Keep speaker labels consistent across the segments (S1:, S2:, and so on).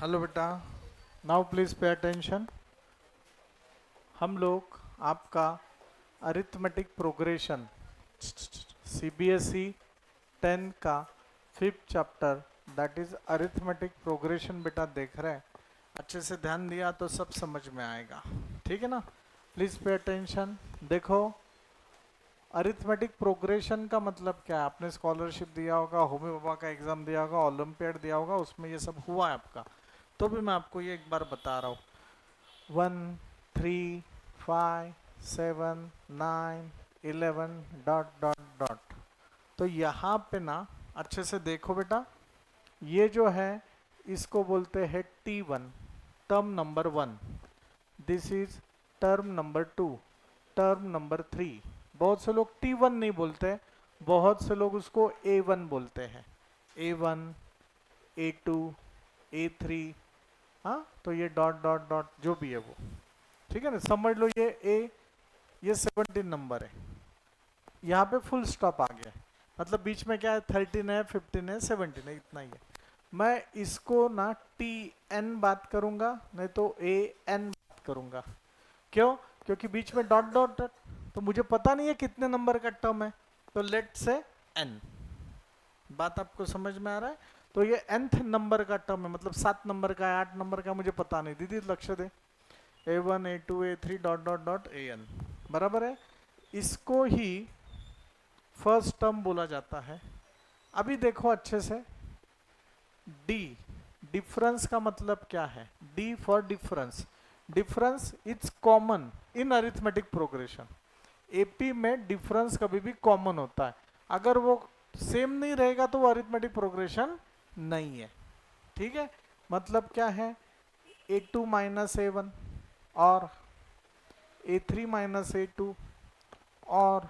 S1: Hello बेटा, now please pay attention. हम लोग आपका अरिथमेटिक प्रोग्रेशन सीबीएसई 10 का 5th chapter that is arithmetic progression बेटा देख रहे हैं। अच्छे से ध्यान दिया तो सब समझ में आएगा, ठीक है ना। Please pay attention. देखो, अरिथमेटिक प्रोग्रेशन का मतलब क्या है? आपने स्कॉलरशिप दिया होगा, होमी बाबा का एग्जाम दिया होगा, ओलंपियाड दिया होगा, उसमें ये सब हुआ है आपका। तो भी मैं आपको ये एक बार बता रहा हूँ। 1, 3, 5, 7, 9, 11 डॉट डॉट डॉट। तो यहाँ पे ना अच्छे से देखो बेटा, ये जो है इसको बोलते हैं T1, term number 1। This is term number 2, term number 3। बहुत से लोग T1 नहीं बोलते, बहुत से लोग उसको A1 बोलते हैं। A1, A2, A3। हाँ, तो ये डॉट डॉट डॉट जो भी है वो, ठीक है ना। समझ लो ये 17 नंबर है, यहाँ पे फुल स्टॉप आ गया है। मतलब बीच में क्या है, 13 है, 15 है, 17 है, इतना ही है। मैं इसको ना TN बात करूंगा, नहीं तो AN बात करूंगा। क्यों? क्योंकि बीच में डॉट डॉट डॉट, तो मुझे पता नहीं है कितने नंबर का टर्म है, तो लेट से N। बात आपको समझ में आ रहा है? तो ये nth नंबर का टर्म है, मतलब 7 नंबर का है, 8 नंबर का, मुझे पता नहीं। दीदी लक्ष्य दे। A1, A2, A3 dot dot dot AN बराबर है। इसको ही फर्स्ट टर्म बोला जाता है। अभी देखो अच्छे से, डी, डिफरेंस का मतलब क्या है? D for difference. Difference it's common in arithmetic progression. AP में डिफरेंस कभी भी कॉमन होता है। अगर वो सेम नहीं रहेगा तो वो अरिथमेटिक प्रोग्रेशन नहीं है, ठीक है। मतलब क्या है, A2 माइनस A1 और A3 माइनस A2 और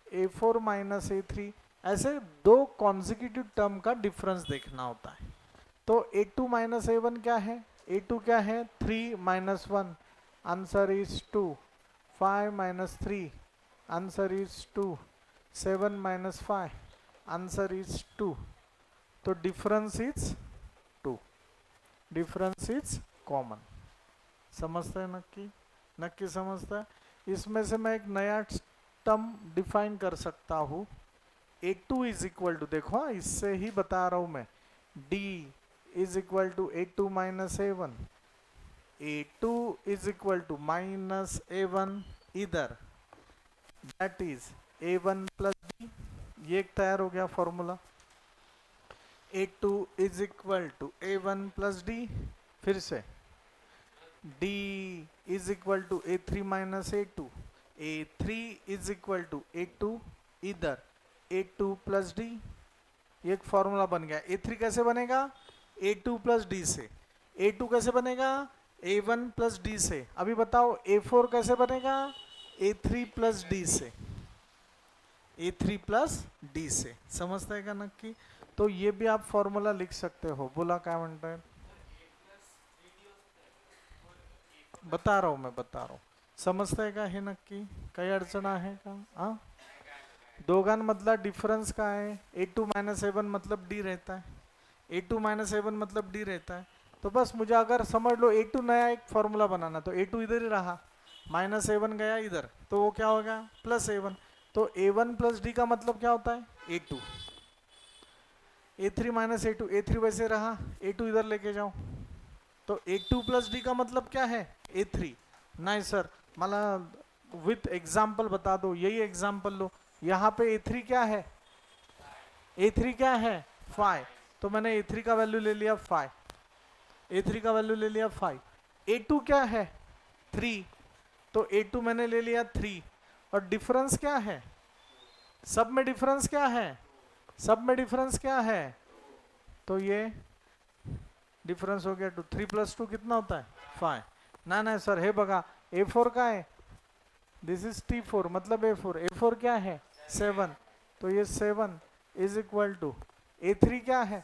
S1: A4 माइनस A3, ऐसे दो कॉन्जिक्यूटिव टर्म का डिफरेंस देखना होता है। तो A2 माइनस A1 क्या है? A2 क्या है? 3 minus 1, answer is 2। 5 minus 3, answer is 2। 7 minus 5, answer is 2। तो difference is 2, difference is common. समझते हैं? नक्की नक्की समझता है। इसमें से मैं एक नया टर्म डिफाइन कर सकता हूँ। A2 इज इक्वल टू, देखो हाँ, इससे ही बता रहा हूँ मैं, D is equal to A2 minus A1। A2 is equal to minus A1 इधर, that is A1 plus D। ये एक तैयार हो गया formula. A2 is equal to A1 plus D, फिर से D is equal to A3 minus A2। A3 is equal to A2 इधर, A2 plus D। ये एक फॉर्मूला बन गया। A3 कैसे बनेगा? A2 प्लस D से। A2 कैसे बनेगा? A1 प्लस D से। अभी बताओ A4 कैसे बनेगा? A3 प्लस D से। A3 प्लस D से। समझते हैं का नक्की? तो ये भी आप फॉर्मूला लिख सकते हो। बोला क्या म्हणता है? बता रहा हूँ, मैं बता रहा हूँ। समजतंय का हे नक्की? काही अडचण आहे का? हाँ, दोघांमधला डिफरेंस का है? A2 माइनस A1 मतलब D रहता है। A2 माइनस A1 मतलब D रहता है। तो बस मुझे अगर समझ लो A2 नया एक फॉर्मूला बनाना, तो A2 इधर ही रहा, माइनस A1 गया इधर, तो वो क्या हो गया? Plus A1। तो A1 प्लस D का मतलब क्या होता है? A2। A3 minus A2, A3 वैसे रहा, A2 इधर लेके जाओ, तो A2 प्लस D का मतलब क्या है? A3। नहीं सर, मला विथ एग्जाम्पल बता दो, यही एग्जाम्पल लो। यहाँ पे A3 क्या है? A3 क्या है? 5। तो मैंने A3 का वैल्यू ले लिया 5। A3 का वैल्यू ले लिया 5। A2 क्या है? 3। तो A2 मैंने ले लिया 3। और डिफरेंस क्या है? सब में डिफरेंस क्या है? सब में डिफरेंस क्या है? तो ये डिफरेंस हो गया 2। 3 प्लस 2 कितना होता है? 5। ना ना सर, हे बघा, A4 का है, दिस इज T4 मतलब A4। A4 क्या है? 7। तो ये 7 इज इक्वल टू A3 क्या है?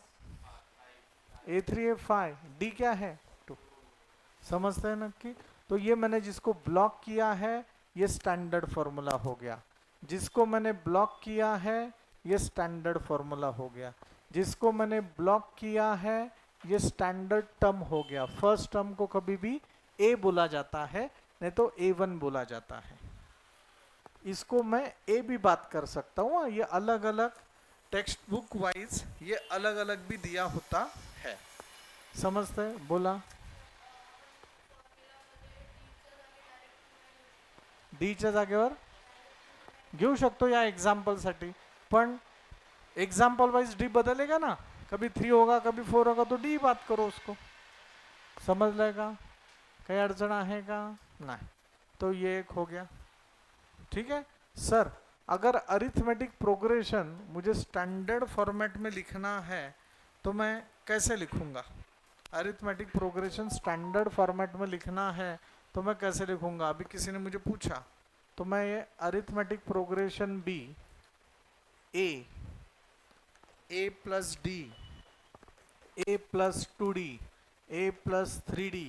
S1: A3 है 5, D क्या है? 2। समझते हैं ना कि? तो ये मैंने जिसको ब्लॉक किया है, ये स्टैंडर्ड फॉर्मूला हो गया। जिसको मैंने ब्लॉक किया है, ये स्टैंडर्ड फॉर्मूला हो गया। जिसको मैंने ब्लॉक किया है, ये स्टैंडर्ड टर्म हो गया। फर्स्ट टर्म को कभी भी ए बोला जाता है, नहीं तो A1 बोला जाता है। इसको मैं ए भी बात कर सकता हूँ, ये अलग अलग टेक्स्ट बुक वाइज ये अलग अलग भी दिया होता है। समजते बोला डीच्या जागेवर घेऊ शकतो या एग्जाम्पलसाठी, पण एग्जाम्पल वाइज डी बदलेगा ना, कभी 3 होगा कभी 4 होगा, तो डी बात करो उसको। समझ लेगा, कहीं अड़चन है का नहीं। तो ये एक हो गया, ठीक है सर। अगर अरिथमेटिक प्रोग्रेशन मुझे स्टैंडर्ड फॉर्मेट में लिखना है तो मैं कैसे लिखूंगा? अरिथमेटिक प्रोग्रेशन स्टैंडर्ड फॉर्मेट में लिखना है तो मैं कैसे लिखूंगा? अभी किसी ने मुझे पूछा, तो मैं ये arithmetic progression be A plus D, A plus 2D, A plus 3D,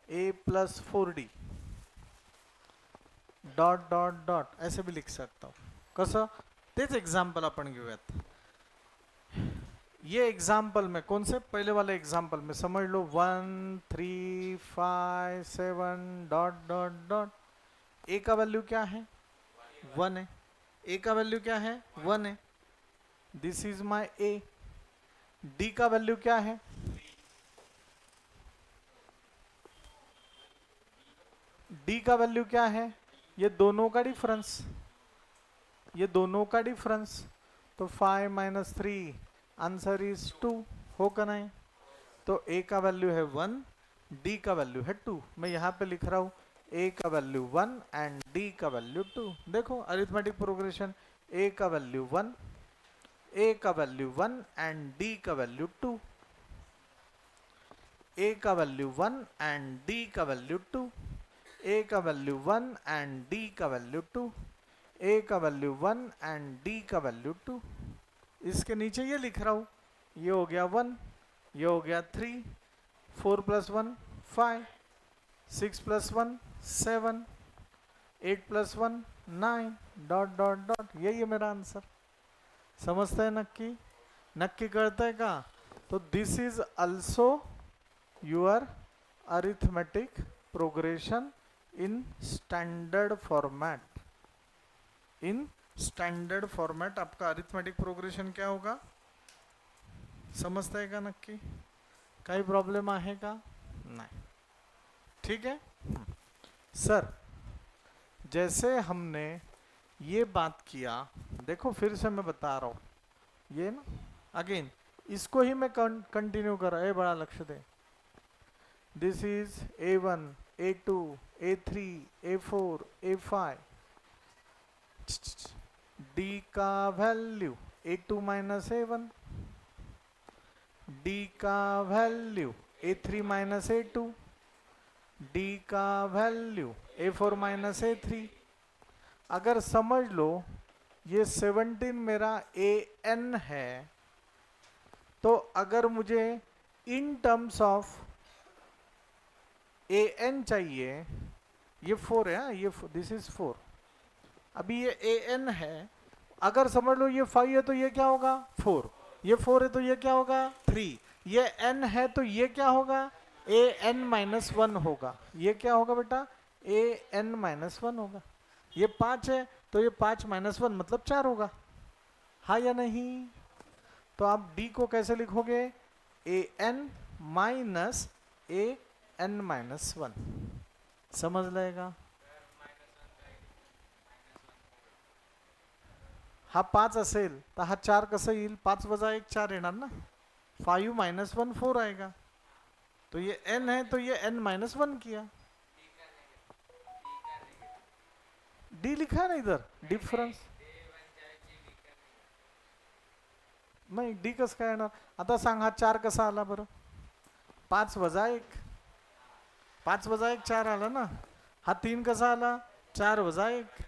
S1: A plus 4D dot dot dot ऐसे भी लिख सकता हूँ। कसं? तेच एग्जाम्पल आपण घेऊयात। ये एग्जाम्पल में कौन से पहले वाले एग्जाम्पल में समझ लो 1 3 5 7 डॉट डॉट डॉट। ए का वैल्यू क्या है? 1 है। ए का वैल्यू क्या है? 1 है। This is my A. D का वैल्यू क्या है? डी का वैल्यू क्या है? ये दोनों का डिफरेंस, ये दोनों का डिफरेंस, तो 5 माइनस 3 आंसर इज 2, हो का नहीं? तो ए का वैल्यू है 1, डी का वैल्यू है 2। मैं यहाँ पे लिख रहा हूँ ए का वैल्यू 1 एंड डी का वैल्यू 2। देखो अरिथमेटिक प्रोग्रेशन, ए का वैल्यू 1, ए का वैल्यू 1 एंड डी का वैल्यू 2, ए का वैल्यू 1 एंड डी का वैल्यू 2, ए का वैल्यू 1 एंड डी का वैल्यू 2, ए का वैल्यू 1 एंड डी का वैल्यू 2। इसके नीचे ये लिख रहा हूँ, ये हो गया 1, ये हो गया 3, 4 plus 1 5, 6 plus 1 7, 8 plus 1 9 dot dot dot. यही है मेरा आंसर। समझते हैं नक्की? नक्की करते हैं का? तो this is also your arithmetic progression in standard format. In standard format आपका अरिथमेटिक प्रोग्रेशन क्या होगा? समझते हैं का नक्की? काही प्रॉब्लेम आहे का? नहीं, ठीक है सर। जैसे हमने ये बात किया, देखो फिर से मैं बता रहा हूँ, ये ना अगेन इसको ही मैं कंटिन्यू कर रहा है, बड़ा लक्ष्य दे। This is A1, A2, A3, A4, A5। D का value A2 minus A1, D का value A3 minus A2, D का वैल्यू A4 माइनस A3। अगर समझ लो ये 17 मेरा AN है, तो अगर मुझे इन टर्म्स ऑफ AN चाहिए, ये 4 है, ये दिस इज 4। अभी ये AN है, अगर समझ लो ये 5 है तो ये क्या होगा? 4। ये 4 है तो ये क्या होगा? 3। ये N है तो ये क्या होगा? AN माइनस 1 होगा। ये क्या होगा बेटा? AN माइनस 1 होगा। ये 5 है तो ये 5 माइनस 1 मतलब 4 होगा। हाँ या नहीं? तो आप D को कैसे लिखोगे? AN minus AN minus 1। समझ लेगा? हा 5 असेल तर हा 4 कसं येईल? 5 वजा 1 4 येणार ना। 5 माइनस 1 4 आएगा। तो ये n है तो ये n माइनस 1 किया। डी लिखा है ना इधर, डिफरन्स। नाही डी कसं काय येणार? आता सांग हा 4 कसा आला बरं? 5 वजा 1, 5 वजा 1 4 आला ना। हा 3 कसा आला? 4 वजा 1।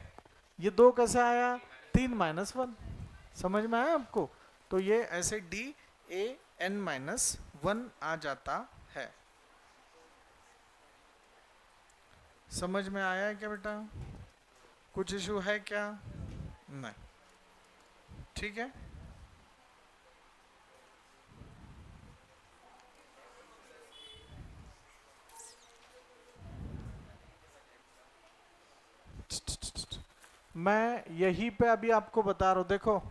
S1: ये 2 कैसे आया? 3 माइनस 1। समझ में आया आपको? तो ये ऐसे DAN माइनस 1 आ जाता है। समझ में आया है क्या बेटा? कुछ इशू है क्या? नहीं, ठीक है। मैं यहीं पे अभी आपको बता रहा हूँ, देखो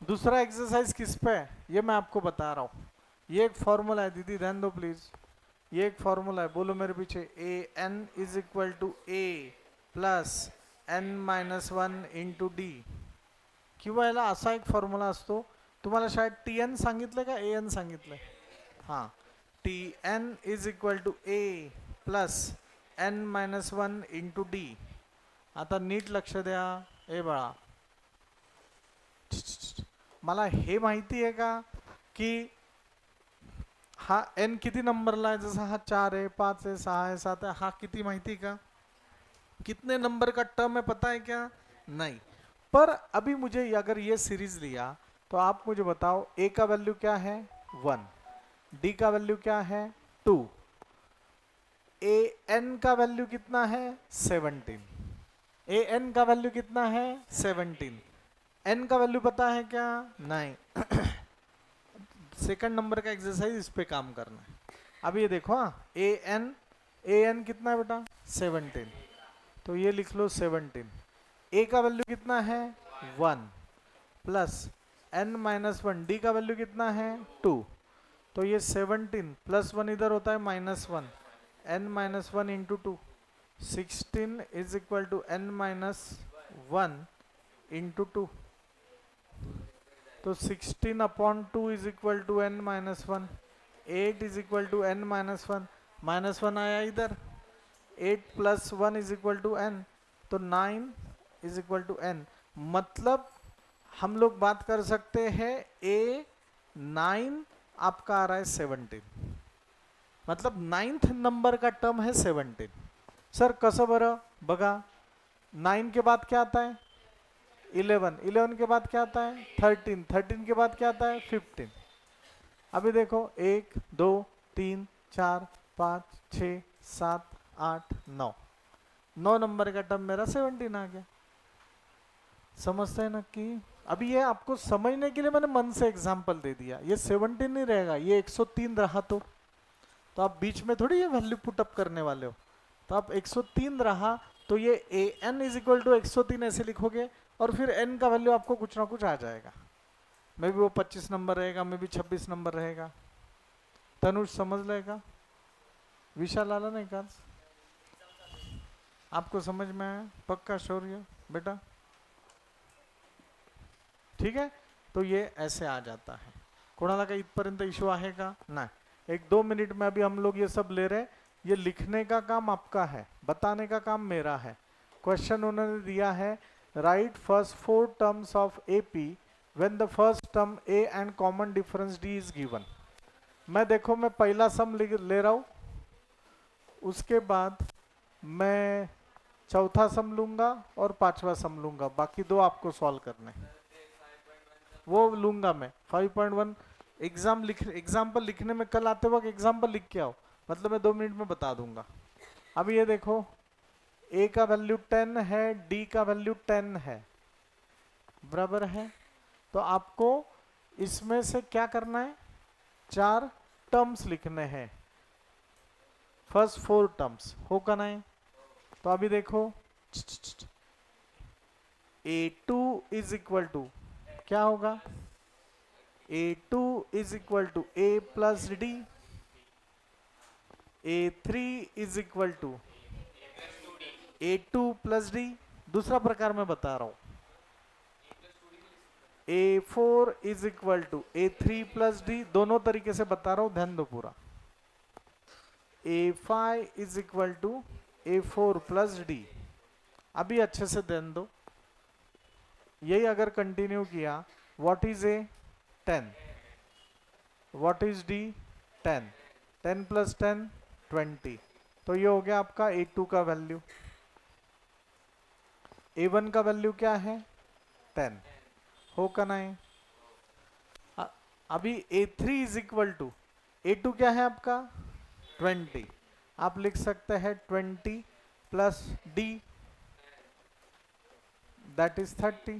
S1: दूसरा एक्सरसाइज किस पे है ये मैं आपको बता रहा हूँ। ये एक फॉर्मूला है, दीदी ध्यान दो प्लीज, ये एक फॉर्मूला है, बोलो मेरे पीछे, A N is equal to A plus N minus one into D, किंवा याला असा एक फॉर्म्युला असतो, तुम्हाला शायद टी एन सांगितलं का ए एन सांगितलंय, हां, T N is equal to A plus N minus one into D. आता नीट लक्ष द्या, ए बाळा, मला हे माहिती आहे का की हा एन किती नंबरला आहे, जसा हा 4 है 5 है 6 है 7 है, हा किती माहिती का, कितने नंबर का टर्म है पता है क्या, नहीं. पर अभी मुझे अगर ये सीरीज लिया तो आप मुझे बताओ ए का वैल्यू क्या है 1, डी का वैल्यू क्या है 2, ए एन का वैल्यू कितना है 17, ए एन का वैल्यू कितना है 17, एन का वैल्यू पता है क्या, नहीं. सेकंड नंबर का एक्सरसाइज इस पे काम करना है. अब ये देखो, हाँ, ए एन कितना है बेटा 17, तो ये लिख लो 17. ए का वैल्यू कितना है 1 plus N minus one, D का वैल्यू कितना है 2, तो ये 17 प्लस 1 इधर होता है -1, N minus one into two, 16 is equal to N minus one into two, तो 16 upon 2 is equal to N minus one, 8 is equal to N minus one आया इधर, 8 plus 1 is equal to N, तो 9 is equal to N. मतलब हम लोग बात कर सकते हैं ए 9 आपका आ रहा है 17, मतलब 9th नंबर का टर्म है 17. सर कसं बरं, बघा 9 के बाद क्या आता है 11, 11 के बाद क्या आता है 13, 13 के बाद क्या आता है 15. अभी देखो 1 2 3 4 5 6 7 8 9, 9 नंबर का टर्म मेरा 17 आ गया. समझते हैं ना कि अभी ये आपको समझने के लिए मैंने मन से एग्जांपल दे दिया, ये 17 नहीं रहेगा, ये 103 रहा तो आप बीच में थोड़ी ये वैल्यू पुट अप करने वाले हो, तो आप 103 रहा तो ये ए एन इज इक्वल टू 103 ऐसे लिखोगे, और फिर एन का वैल्यू आपको कुछ ना कुछ आ जाएगा, मे भी वो 25 नंबर रहेगा, मे भी 26 नंबर रहेगा. तनुष समझ लेगा, विशाल आला नहीं का, आपको समझ में आया पक्का शौर्य बेटा, ठीक है. तो ये ऐसे आ जाता है. कोणाला काही इथपर्यंत इश्यू आहे का, नाही. 1-2 मिनट में अभी हम लोग ये सब ले रहे हैं, ये लिखने का काम आपका है, बताने का काम मेरा है. क्वेश्चन उन्होंने दिया है, right first 4 terms of AP when the first term A and common difference D is given. मैं देखो मैं पहला सम ले रहा हूं, उसके बाद मैं चौथा सम लूंगा और पांचवा सम लूंगा, बाकी दो आपको सॉल्व करने, वो लूंगा मैं. 5.1 एग्जाम्पल लिखने में कल आते वक्त एग्जाम्पल लिख के आओ, मतलब मैं 2 मिनट में बता दूंगा. अब ये देखो ए का वैल्यू 10 है, डी का वैल्यू 10 है, बराबर है. तो आपको इसमें से क्या करना है, 4 टर्म्स लिखने हैं, फर्स्ट 4 टर्म्स हो का नहीं. तो अभी देखो A2 इज इक्वल टू क्या होगा, A2 is equal to A plus D, A3 is equal to A2 plus D. दूसरा प्रकार मैं बता रहा हूं, A4 is equal to A3 plus D, दोनों तरीके से बता रहा हूं, ध्यान दो पूरा. A5 is equal to A4 plus D. अभी अच्छे से ध्यान दो, यही अगर कंटिन्यू किया, what is A 10, what is D 10, 10 plus 10 20, तो ये हो गया आपका A2 का वैल्यू. A1 का वैल्यू क्या है 10, हो का नहीं. अभी A3 is equal to A2 क्या है आपका 20, आप लिख सकते हैं 20 प्लस डी, दैट इज 30,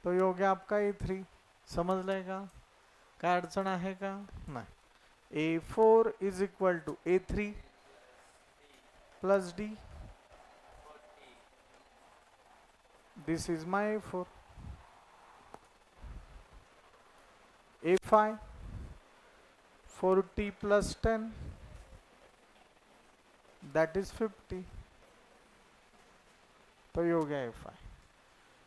S1: तो ये हो गया आपका A3. समझ लेगा, काय अडचण आहे का नाही. A4 is equal to A3 plus D, This is my A4. A5 40 plus 10, that is 50. तो ये हो गया A5.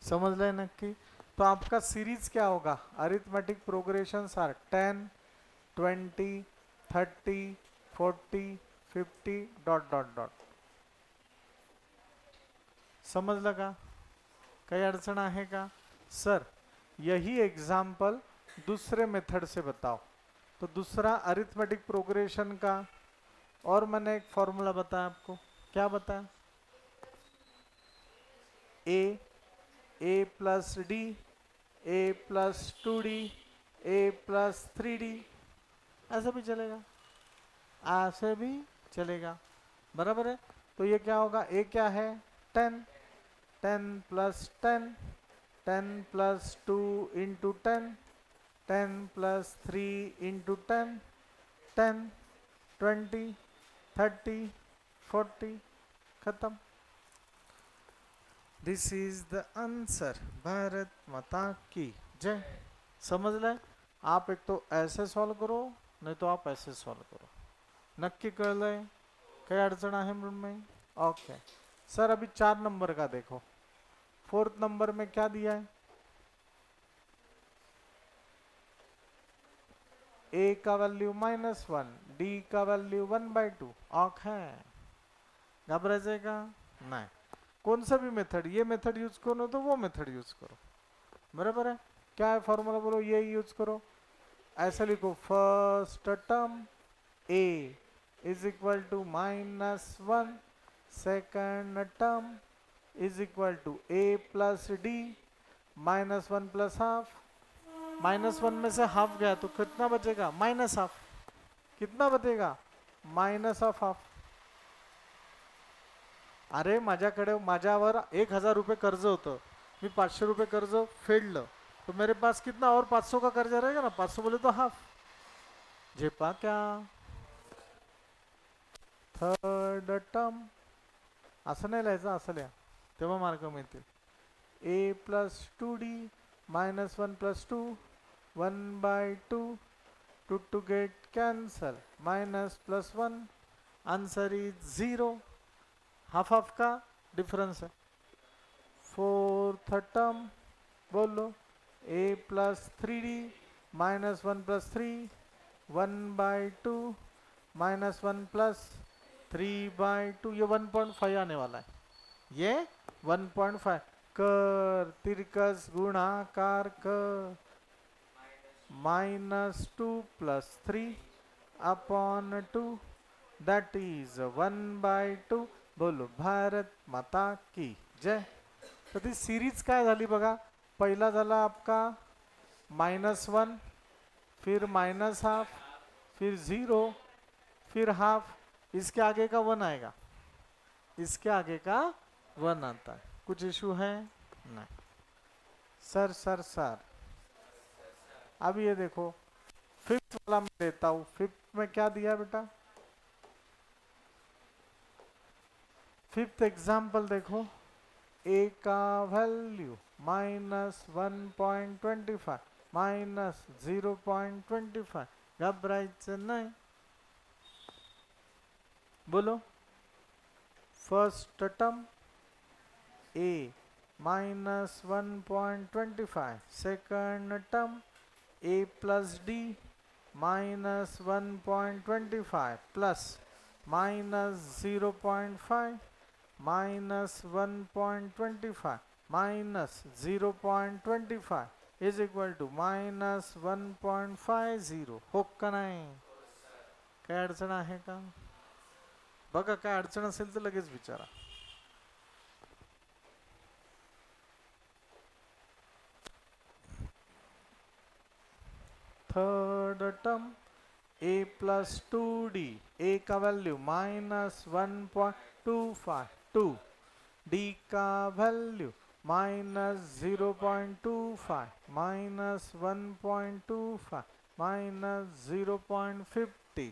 S1: समझ लें नक्की. तो आपका सीरीज क्या होगा? Arithmetic progressions are 10, 20, 30, 40, 50 dot dot dot. समजलं का? काही अडचण आहे का? सर यही एग्जाम्पल दूसरे मेथड से बताओ. तो दूसरा अरिथमेटिक प्रोग्रेशन का और मैंने एक फॉर्मूला बताया आपको. क्या बताया? ए plus D, A plus 2d, A plus 3d. ऐसा भी चलेगा, ऐसे भी चलेगा. बराबर है. तो ये क्या होगा? ए क्या है? 10, 10 plus 10, 10 plus 2 into 10, 10 plus 3 into 10, 10, 20, 30, 40. खत्म. This is the answer. Bharat माता की जय. समझ लें. आप एक तो ऐसे सॉल्व करो, नहीं तो आप ऐसे सॉल्व करो. नक्की कळलंय? काही अडचण आहे मृण्मयी? ओके. सर अभी 4 नंबर का देखो. 4th नंबर में क्या दिया है? ए का वैल्यू -1, डी का वैल्यू 1/2. ओके. घबरायचंय का? नाही. कौन सा भी मेथड, ये मेथड यूज करो तो वो मेथड यूज करो. बराबर है. क्या है फॉर्मूला? बोलो. ये यूज करो. ऐसा लिखो. First term A is equal to -1, second term is equal to A plus D -1 plus half. -1 में से हाफ गया तो कितना बचेगा? -हाफ. कितना बचेगा? -हाफ. अरे माझ्याकडे, माझ्यावर 1000 रुपये कर्ज होतं. मी 500 रुपये कर्ज फेडलं तो मेरे पास कितना और 500 का कर्जा रहेगा ना. 500 बोले तो हाफ. झेपा क्या? थर्ड टर्म असं नाही लिहायचं, असं लिहा तेव्हा मार्क मिळतील. A plus 2d -1 plus 2, 1/2, 2 to get cancel, minus plus 1. Answer is 0. Half half का डिफरेंस है. 4th टर्म बोलो. A plus 3d -1 plus 3, 1/2 -1 plus 3/2. ये 1.5 आने वाला है. ये 1.5. कर तिरकस गुणाकार कर. -2 प्लस 3 अपॉन 2, दैट इज 1/2. बोलो. भारत माता की जय. तर ती सिरीज काय झाली बघा. पहिला झाला आपका -1, फिर -हाफ, फिर 0, फिर हाफ. इसके आगे का 1 आएगा. इसके आगे का 1 आता है. कुछ इशू है? नहीं. सर सर सर अब ये देखो 5th वाला मैं लेता हूँ. 5th में क्या दिया बेटा? 5th एग्जाम्पल देखो. ए का वैल्यू -1.25 -0.25. घबरायचं नाही. बोलो. First term A -1.25, second term A plus D -1.25 plus -0.5 -1.25 -0.25 is equal to -1.50. हो का नाही? काय अडचण आहे का? बघा काय अडचण असेल तर लगेच विचारा. Third term A plus 2d. ए का वैल्यू -1.252, डी का वैल्यू -0.25 -1.25 -0.50.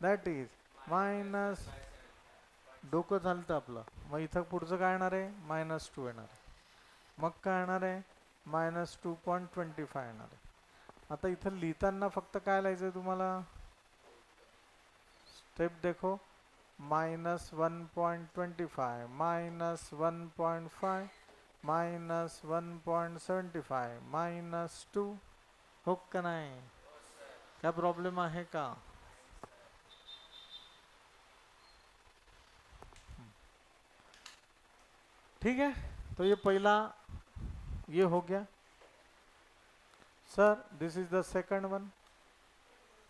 S1: That is minus. डोकं चालतं आपलं. मग इथं पुढचं काय येणार आहे? -2 येणार आहे. मग काय येणार आहे -2.25 येणार आहे. आता इथं लिहिताना फक्त काय लिहायचं आहे तुम्हाला, स्टेप देखो, -1.25 -1.5 -1.75 -2, हो का नाही? क्या प्रॉब्लेम आहे का? ठीक है, तो ये पहला ये हो गया. Sir this is the second one,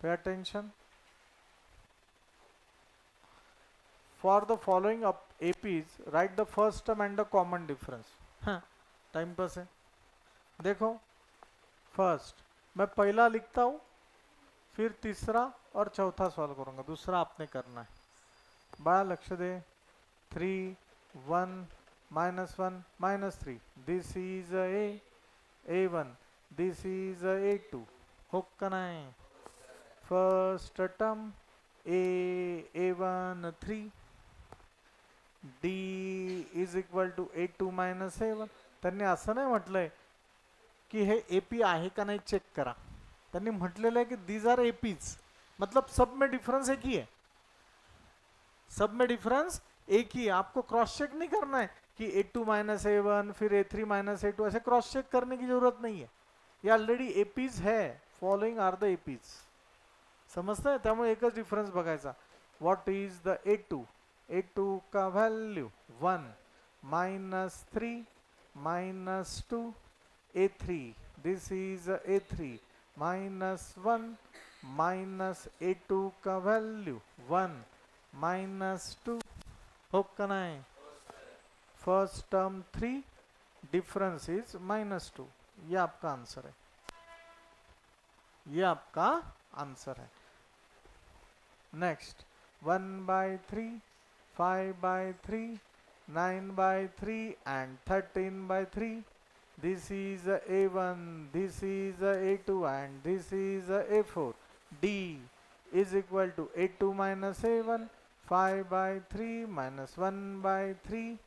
S1: pay attention. For the following up APs, write the first term and the common difference. हाँ, टाइम पास है. देखो फर्स्ट मैं पहला लिखता हूँ, फिर तीसरा और चौथा सॉल्व करूँगा, दूसरा आपने करना है. बड़ा लक्ष्य दे. 3 1 -1 -3, this is A1, this is A2, हो का नहीं? First term A1 3, D is equal to A2 minus A1. त्यांनी असं नाही म्हटलंय की हे एपी आहे का नहीं चेक करा. त्यांनी म्हटलेलं आहे की दीज आर एपीज, मतलब सब में डिफरेंस एक ही है. सब में डिफरेंस एक ही है. आपको क्रॉस चेक नहीं करना है कि A2 माइनस A1 फिर A3 माइनस A2, ऐसे क्रॉस चेक करने की जरूरत नहीं है. ये ऑलरेडी एपीज है. Following are the APs. समजतं है? त्यामुळे एकच डिफरन्स बघायचा. What is the A2? A2 का value 1 -3 -2, A3, this is A3 -1 -A2 का वैल्यू 1 -2, हो का नहीं? First term 3, difference is -2. ये आपका आंसर है. ये आपका आंसर है. Next 1/3, 5/3, 9/3 and 13/3. This is A1, this is A2 and this is A4. D is equal to A2 minus A1, 5/3 minus 1/3,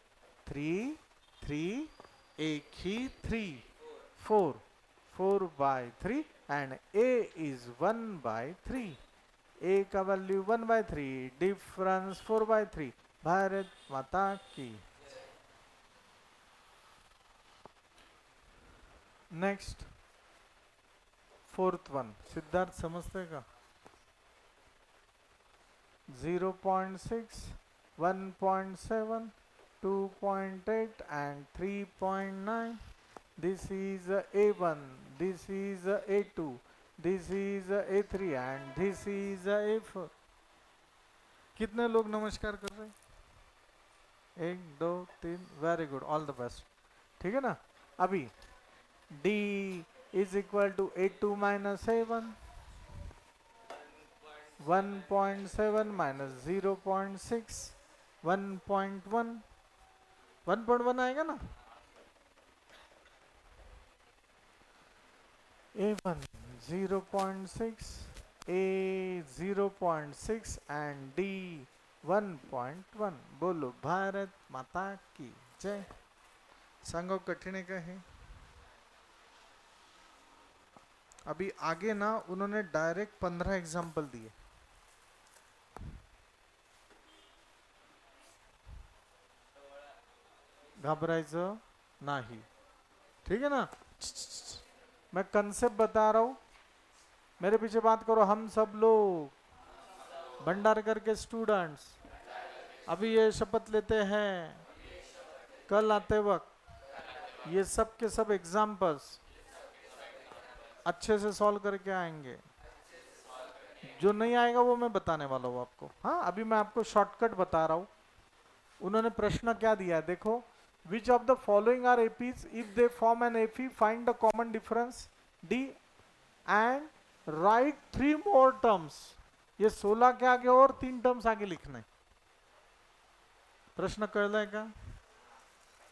S1: 3, 3, एक ही 3, 4, 4/3 and A is 1/3. A का वैल्यू 1/3, डिफरेंस 4/3. भारत माता की. नेक्स्ट फोर्थ वन, सिद्धार्थ समझते का? 0.6, 1.7, 2.8 and 3.9. This is A1, this is A2, this is A3 and this is A4. कितने लोग नमस्कार कर रहे हैं? 1 2 3, very good, all the best. ठीक है ना? अभी D is equal to A2 minus A1, 1.7 minus 0.6, 1.1, 1.1 आएगा ना? A1 0.6, A 0.6 and D 1.1. बोलो भारत माता की जय. सांगो कठिन है का है? अभी आगे ना उन्होंने डायरेक्ट 15 एग्जाम्पल दिए. घबरायचं नाही. ठीक है ना? मैं कंसेप्ट बता रहा हूँ, मेरे पीछे बात करो. हम सब लोग भंडारकर के स्टूडेंट्स अभी ये शपथ लेते हैं कल आते वक्त ये सब के सब एग्जाम्पल्स अच्छे से सॉल्व करके आएंगे. जो नहीं आएगा वो मैं बताने वाला हूँ आपको. हाँ, अभी मैं आपको शॉर्टकट बता रहा हूँ. उन्होंने प्रश्न क्या दिया है देखो. Which of the following are APs if they form an AP, find the common difference D and write 3 more terms. ये 16 के आगे और 3 टर्म्स आगे लिखने. प्रश्न कळलाय का?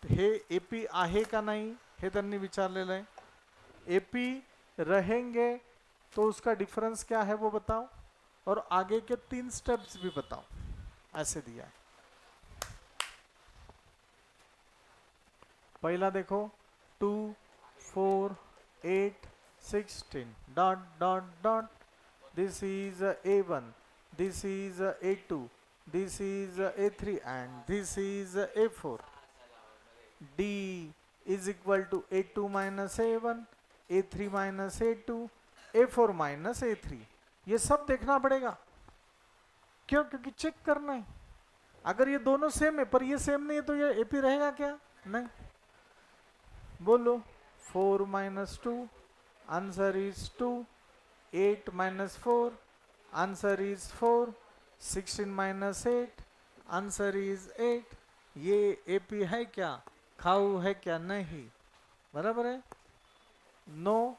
S1: हे एपी आहे का नाही हे त्यांनी विचारलेलं आहे. एपी रहेंगे तो उसका डिफरेंस क्या है वो बताओ, और आगे के 3 स्टेप्स भी बताओ. ऐसे दिया है. पहला देखो, 2, 4, 8, 16. Dot, dot, dot. This is A1. This is A2. This is A3 and this is A4. D is equal to A2 minus A1, A3 minus A2, A4 minus A3. ये सब देखना पड़ेगा. क्यों? क्योंकि चेक करना है. अगर ये दोनों सेम है पर ये सेम नहीं है तो ये AP रहेगा क्या? नहीं. बोलो. 4 minus 2, answer is 2. 8 minus 4, answer is 4. 16 minus 8, answer is 8. ये AP है क्या? खाऊ है क्या? नहीं. बराबर है. No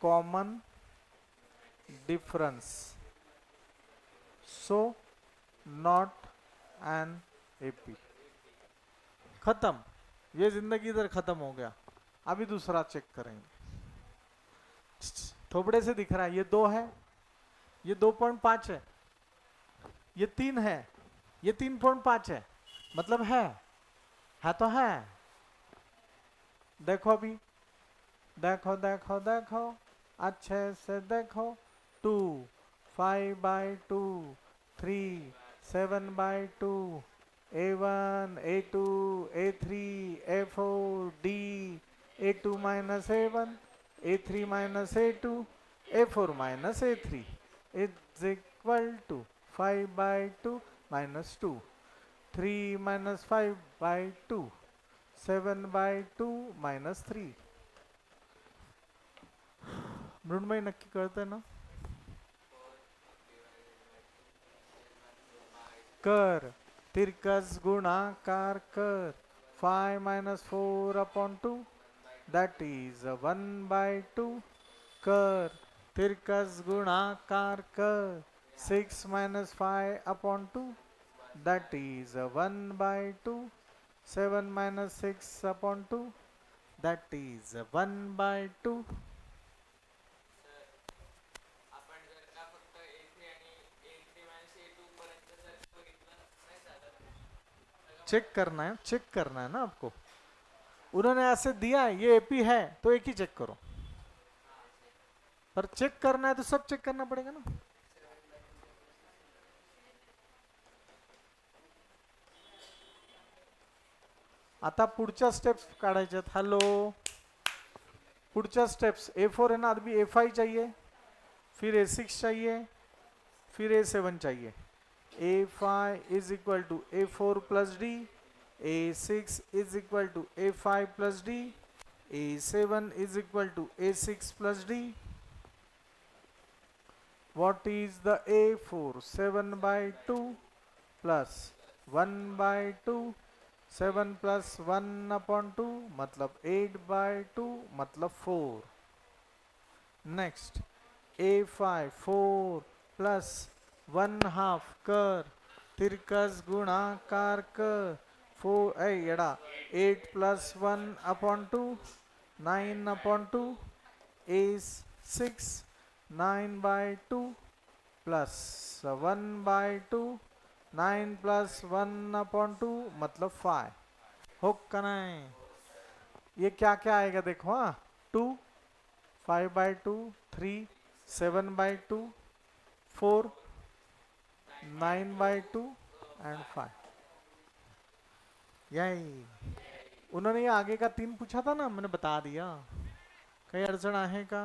S1: common difference, so not an AP. खत्म. ये जिंदगी इधर खत्म हो गया. अभी दूसरा चेक करेंगे. थोबड़े से दिख रहा है ये 2 है, ये 2.5 है, ये 3 है, ये 3.5 है. मतलब है तो है. देखो अभी. देखो देखो देखो अच्छे से देखो. 2, 5/2, 3, 7/2, A1, A2, A3, A4, D, A2 minus A1, A3 minus A2, A4 minus A3 is equal to 5/2 minus 2, 3 minus 5/2, 7/2 minus 3. Mrinmayi नक्की करते ना. कर. तिरकस गुणाकार कर. 5 minus 4 upon 2, that is 1/2. कर. तिरकस गुणाकार कर. 6 minus 5 upon 2, that is 1/2. 7 minus 6 upon 2, that is 1/2. Check करना है. चेक करना है ना आपको. उन्होंने ऐसे दिया है ये AP है तो एक ही चेक करो. पर चेक करना है तो सब चेक करना पड़ेगा ना. आता पुढच्या स्टेप्स काढायच्यात. हॅलो. पुढच्या स्टेप्स A4 है ना. अभी A5 चाहिए, फिर A6 चाहिए, फिर A7 चाहिए. A5 is equal to A4 plus D, A6 is equal to A5 plus D, A7 is equal to A6 plus D. What is the A4? 7/2 plus 1/2. 7 plus 1 upon 2 मतलब 8/2 मतलब 4. Next A5 4 plus 1/2 कर. तिरकस गुणाकार कर. 4 एड़ा 8 plus 1 upon 2, 9 upon 2 is 6. 9/2 plus 1/2. 9 plus 1 upon 2 मतलब 5. हो कनाए. ये क्या क्या आएगा देखो. हाँ 2, 5/2, 3, 7/2, 4, 9/2 एंड 5. यही. उन्होंने ये आगे का 3 पूछा था ना, मैंने बता दिया. कई अड़चन आहे का.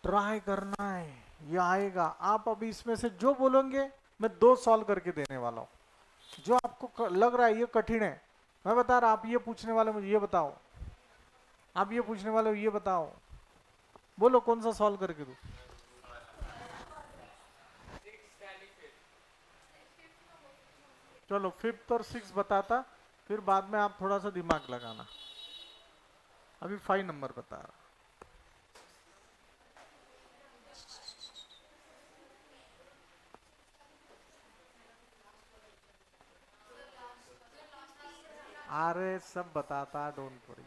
S1: ट्राई करना है. ये आएगा. आप अभी इसमें से जो बोलोगे मैं 2 सॉल्व करके देने वाला हूँ. जो आपको लग रहा है ये कठिन है मैं बता रहा. आप ये पूछने वाले मुझे ये बताओ. आप ये पूछने वाले ये बताओ. बोलो कौन सा सॉल्व करके दूं. चलो 5th और 6 बताता, फिर बाद में आप थोड़ा सा दिमाग लगाना. अभी 5 नंबर बता रहा. अरे सब बताता. Don't worry.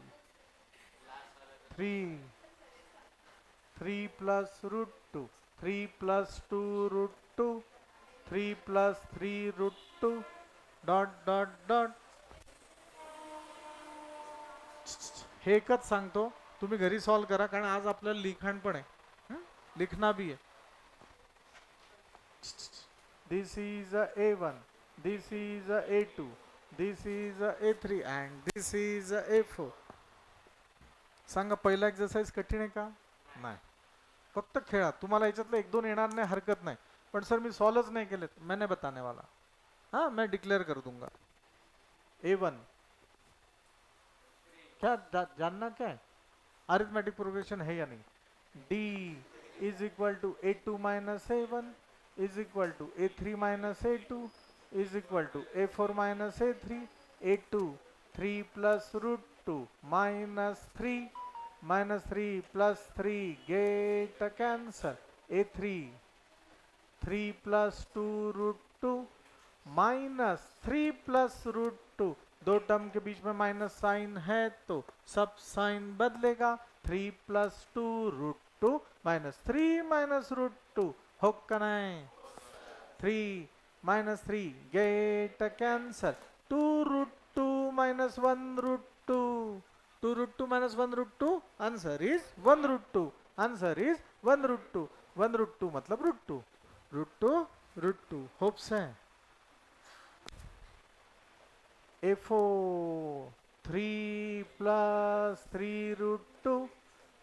S1: 3 plus root 2. 3 plus 2 root 2. 3 plus 3 root 2. Dot dot dot. हे एकच सांगतो, तुम्ही घरी सॉल्व करा, कारण आज आपल्याला लिखाण पण आहे, लिखना भी है. This is a A1, this is a A2, this is a A3 and this is a A4. सांगा पहिला एक्सरसाइज कठीण आहे का? नाही. फक्त खेळा. तुम्हाला याच्यातलं एक दोन येणार नाही हरकत नाही, पण सर मी सॉल्वच नहीं केले, मैं नहीं बताने वाला. हाँ मैं डिक्लेयर कर दूंगा. A1 क्या जानना क्या है, अरिथमेटिक प्रोग्रेशन है या नहीं. D is equal to A2 minus A1 is equal to A3 minus A2 is equal to A4 minus A3. A2 3 plus root 2 minus 3 plus 3 get cancel. A3 3 plus 2 root 2 minus 3 plus root 2. दो term के बीच में minus sign है तो सब sign बदलेगा. 3 plus 2 root 2 minus 3 minus root 2 होगा नहीं. 3 minus 3 get cancel. 2 root 2 minus 1 root 2. 2 root 2 minus 1 root 2. Answer is 1 root 2. Answer is 1 root 2. 1 root 2 मतलब रूट 2. Root 2 root 2. होप्स है. A4 3 plus 3 root 2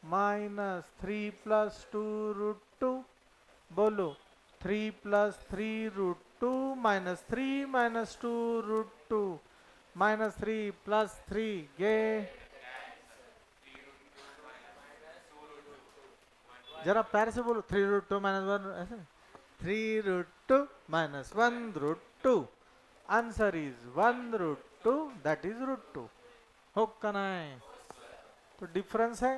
S1: minus 3 plus 2 root 2. बोलो 3 plus 3 root 2 minus 3 minus 2 root 2 minus 3 plus 3 ये जरा पैर से बोलो. 3 root 2 minus 1 ऐसे 3 root 2 minus 1 root 2. Answer is 1 root 2, that is root 2. होगा नहीं. तो डिफरेंस है,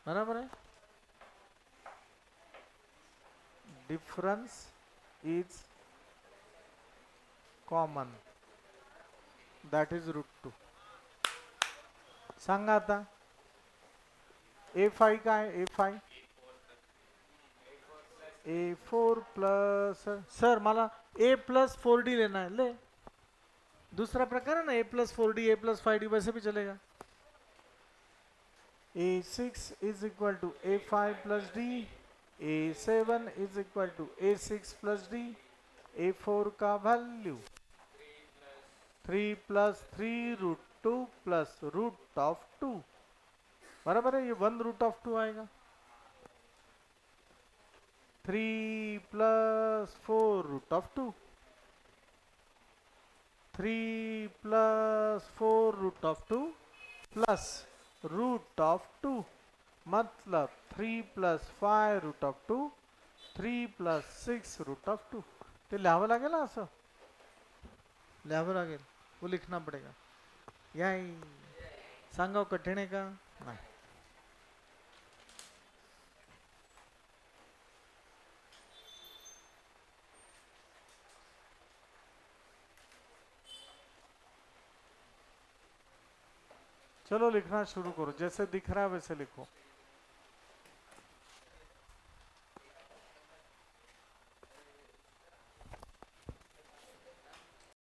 S1: बराबर है. Difference is common, that is root 2. सांगा आता. A5 का है. A5 A4 प्लस सर मला A प्लस 4D लेना है. ले दूसरा प्रकार है ना, A plus 4D A plus 5D, वैसे भी चलेगा. A6 is equal to A5 plus D. A7 is equal to A6 plus D. A4 का value 3 plus 3 root 2 plus root of 2. बराबर है. ये 1 रूट ऑफ 2 आएगा. 3 plus 4 root of 2. 3 plus 4 root of 2 plus root of 2. मतलब 3 plus 5 root of 2. 3 plus 6 root of 2. ते लिहावं लागेल ना, असं लिहावं लागेल. वो लिखना पड़ेगा. यही सांगा. कठीण आहे का? नाही. चलो लिखना शुरू करो. जैसे दिख रहा है वैसे लिखो.